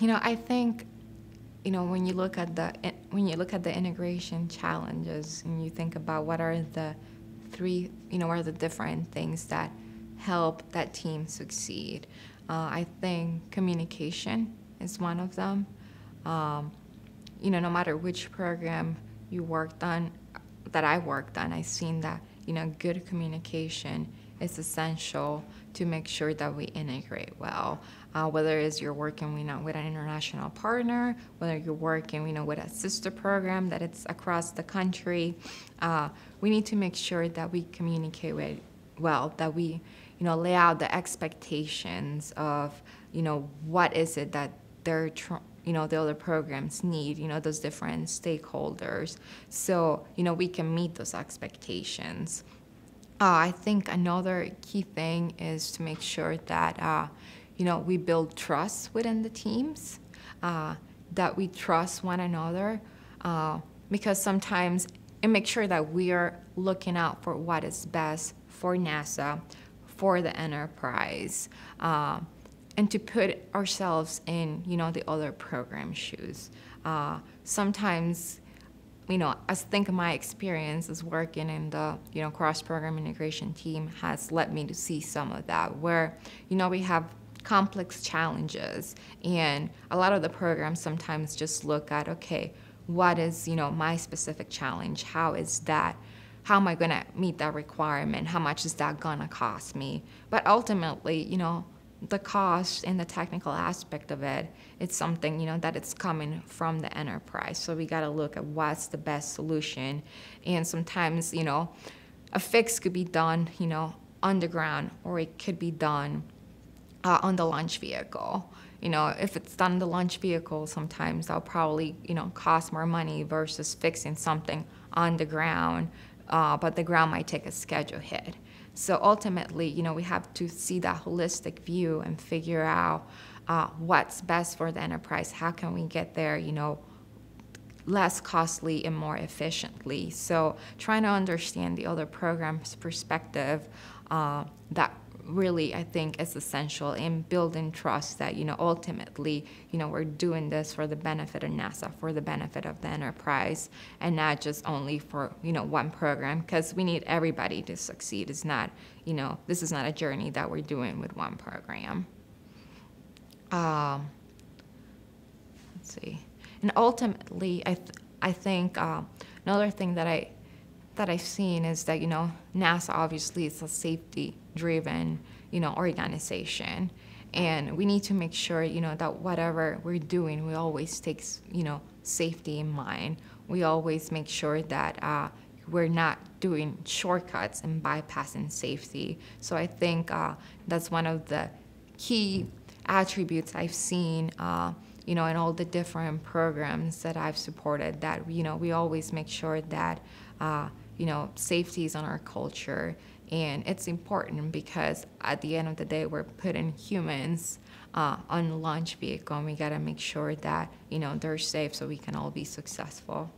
I think, when you look at the integration challenges and you think about what are the what are the different things that help that team succeed. I think communication is one of them. Um, no matter which program you worked on, that I worked on, I've seen that, good communication is essential to make sure that we integrate well. Whether it's you're working, with an international partner, whether you're working, with a sister program that it's across the country, we need to make sure that we communicate well, that we, lay out the expectations of, what is it that the other programs need, those different stakeholders. So, we can meet those expectations. I think another key thing is to make sure that, we build trust within the teams, that we trust one another, because sometimes, and make sure that we are looking out for what is best for NASA, for the enterprise, and to put ourselves in, the other program shoes. Sometimes, I think my experience as working in the, cross-program integration team has led me to see some of that, where, we have complex challenges, and a lot of the programs sometimes just look at, okay, what is, my specific challenge? How am I going to meet that requirement? How much is that going to cost me? But ultimately, the cost and the technical aspect of it, it's something, that it's coming from the enterprise. So we got to look at what's the best solution. And sometimes, a fix could be done, on the ground, or it could be done on the launch vehicle. If it's done on the launch vehicle, sometimes that'll probably, cost more money versus fixing something on the ground, but the ground might take a schedule hit. So ultimately, we have to see that holistic view and figure out what's best for the enterprise. How can we get there, less costly and more efficiently? So trying to understand the other program's perspective, that really, I think, is essential in building trust that, ultimately, we're doing this for the benefit of NASA, for the benefit of the enterprise, and not just only for, one program, because we need everybody to succeed. It's not, this is not a journey that we're doing with one program. Let's see. And ultimately, I think another thing that I've seen is that, NASA obviously is a safety-driven, organization. And we need to make sure, that whatever we're doing, we always take, safety in mind. We always make sure that we're not doing shortcuts and bypassing safety. So I think that's one of the key attributes I've seen, in all the different programs that I've supported, that, we always make sure that, safety is on our culture. And it's important because at the end of the day, we're putting humans on the launch vehicle, and we got to make sure that, they're safe so we can all be successful.